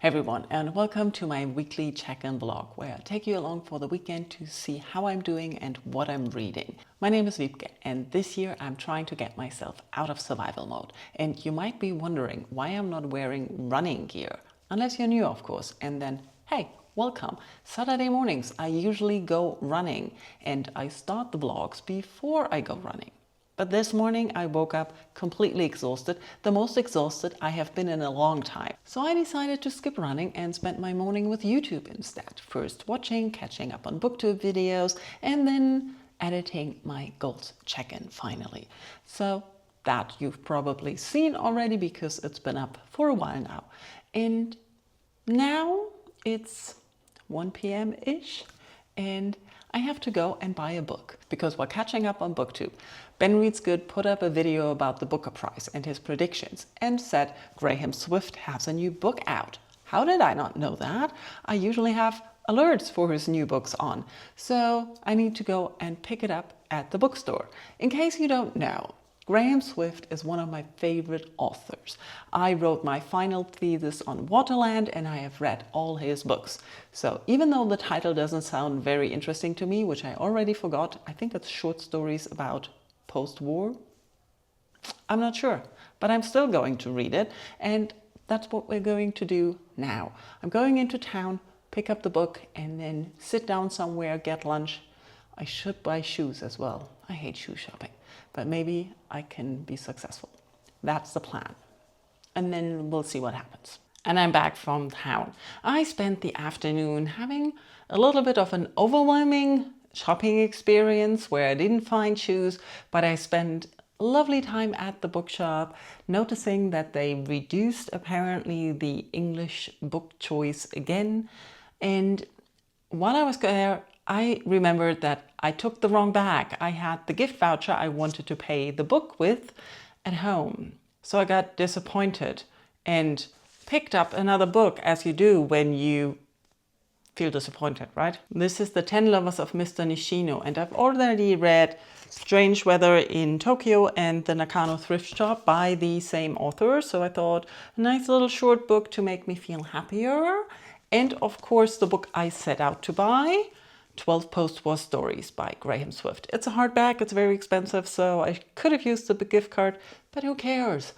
Hey everyone, and welcome to my weekly check-in vlog where I take you along for the weekend to see how I'm doing and what I'm reading. My name is Wiebke, and this year I'm trying to get myself out of survival mode. And you might be wondering why I'm not wearing running gear, unless you're new of course, and then hey, welcome. Saturday mornings I usually go running and I start the vlogs before I go running. But this morning I woke up completely exhausted, the most exhausted I have been in a long time. So I decided to skip running and spend my morning with YouTube instead. First watching, catching up on Booktuber videos, and then editing my goals check-in finally. So that you've probably seen already because it's been up for a while now. And now it's 1 p.m.-ish and I have to go and buy a book because while catching up on Booktube, Ben Reads Good put up a video about the Booker Prize and his predictions and said Graham Swift has a new book out. How did I not know that? I usually have alerts for his new books on, so I need to go and pick it up at the bookstore. In case you don't know, Graham Swift is one of my favorite authors. I wrote my final thesis on Waterland and I have read all his books. So even though the title doesn't sound very interesting to me, which I already forgot, I think it's short stories about post-war. I'm not sure, but I'm still going to read it, and that's what we're going to do now. I'm going into town, pick up the book, and then sit down somewhere, get lunch. I should buy shoes as well. I hate shoe shopping, but maybe I can be successful. That's the plan. And then we'll see what happens. And I'm back from town. I spent the afternoon having a little bit of an overwhelming shopping experience where I didn't find shoes, but I spent a lovely time at the bookshop, noticing that they reduced apparently the English book choice again. And while I was there, I remembered that I took the wrong bag. I had the gift voucher I wanted to pay the book with at home. So I got disappointed and picked up another book, as you do when you feel disappointed, right? This is The 10 Lovers of Mr. Nishino, and I've already read Strange Weather in Tokyo and The Nakano Thrift Shop by the same author. So I thought a nice little short book to make me feel happier. And of course the book I set out to buy, 12 Post-War Stories by Graham Swift. It's a hardback, it's very expensive, so I could have used the gift card, but who cares?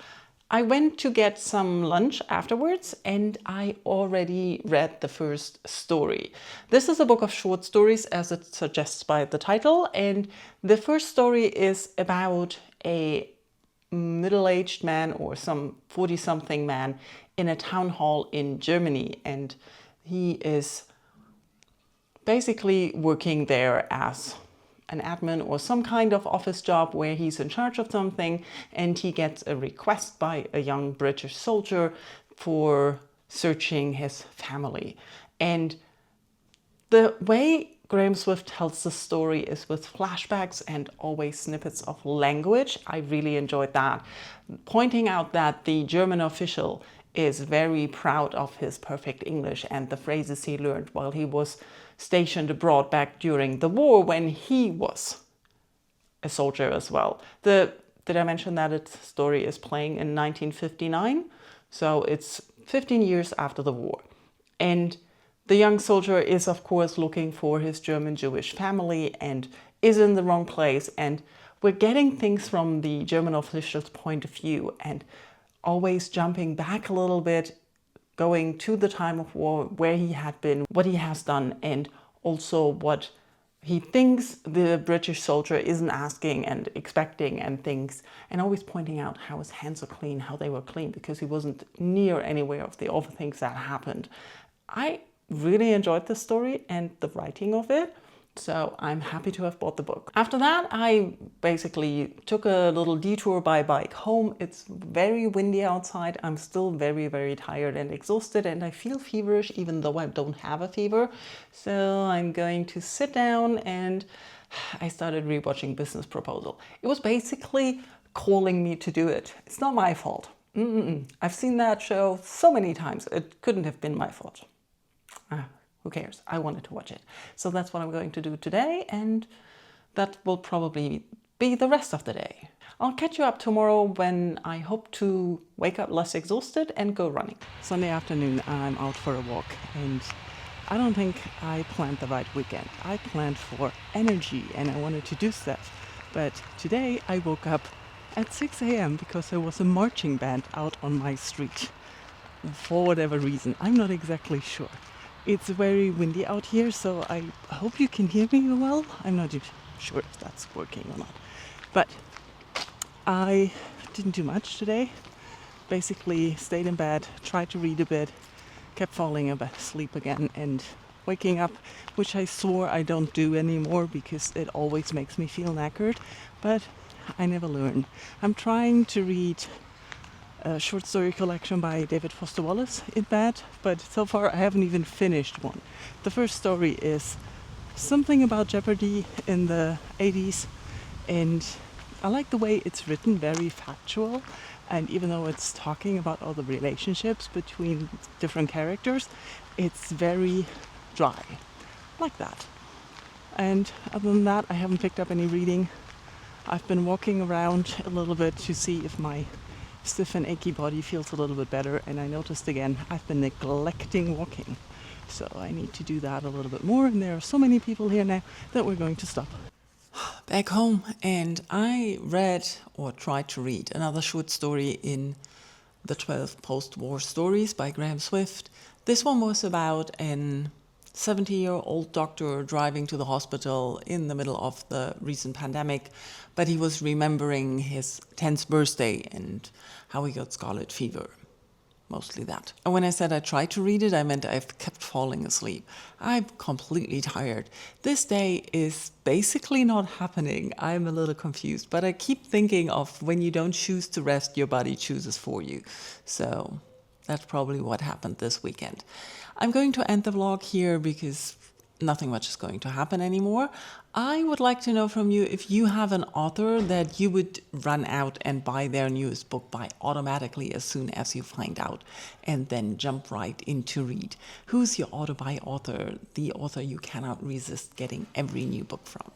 I went to get some lunch afterwards and I already read the first story. This is a book of short stories as it suggests by the title, and the first story is about a middle-aged man or some 40-something man in a town hall in Germany, and he is basically working there as an admin or some kind of office job where he's in charge of something, and he gets a request by a young British soldier for searching his family. And the way Graham Swift tells the story is with flashbacks and always snippets of language. I really enjoyed that, pointing out that the German official is very proud of his perfect English and the phrases he learned while he was stationed abroad back during the war when he was a soldier as well. Did I mention that its story is playing in 1959? So it's 15 years after the war. And the young soldier is of course looking for his German Jewish family and is in the wrong place. And we're getting things from the German official's point of view and always jumping back a little bit, going to the time of war, where he had been, what he has done, and also what he thinks the British soldier isn't asking and expecting and things, and always pointing out how his hands are clean, how they were clean, because he wasn't near anywhere of the other things that happened. I really enjoyed the story and the writing of it, so I'm happy to have bought the book. After that, I basically took a little detour by bike home. It's very windy outside. I'm still very, very tired and exhausted, and I feel feverish even though I don't have a fever. So I'm going to sit down, and I started rewatching Business Proposal. It was basically calling me to do it. It's not my fault. I've seen that show so many times. It couldn't have been my fault. Who cares? I wanted to watch it. So that's what I'm going to do today, and that will probably be the rest of the day. I'll catch you up tomorrow when I hope to wake up less exhausted and go running. Sunday afternoon, I'm out for a walk, and I don't think I planned the right weekend. I planned for energy and I wanted to do stuff. But today I woke up at 6 a.m. because there was a marching band out on my street. For whatever reason, I'm not exactly sure. It's very windy out here, so I hope you can hear me well. I'm not sure if that's working or not. But I didn't do much today. Basically stayed in bed, tried to read a bit, kept falling asleep again and waking up, which I swore I don't do anymore because it always makes me feel knackered, but I never learn. I'm trying to read a short story collection by David Foster Wallace in bed, but so far I haven't even finished one. The first story is something about Jeopardy in the 80s, and I like the way it's written, very factual, and even though it's talking about all the relationships between different characters, it's very dry, like that. And other than that, I haven't picked up any reading. I've been walking around a little bit to see if my stiff and achy body feels a little bit better, and I noticed again I've been neglecting walking, so I need to do that a little bit more, and there are so many people here now that we're going to stop. Back home, and I read or tried to read another short story in the 12 post-war stories by Graham Swift. This one was about an 70-year-old doctor driving to the hospital in the middle of the recent pandemic, but he was remembering his 10th birthday and how he got scarlet fever. Mostly that. And when I said I tried to read it, I meant I've kept falling asleep. I'm completely tired. This day is basically not happening. I'm a little confused, but I keep thinking of when you don't choose to rest, your body chooses for you. So that's probably what happened this weekend. I'm going to end the vlog here because nothing much is going to happen anymore. I would like to know from you if you have an author that you would run out and buy their newest book by automatically as soon as you find out, and then jump right into read. Who's your auto-buy author, the author you cannot resist getting every new book from?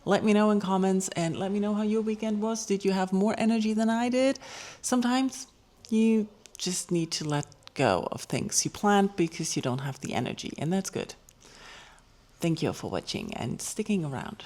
Let me know in comments, and let me know how your weekend was. Did you have more energy than I did? Sometimes you just need to let go of things you planned because you don't have the energy, and that's good. Thank you for watching and sticking around.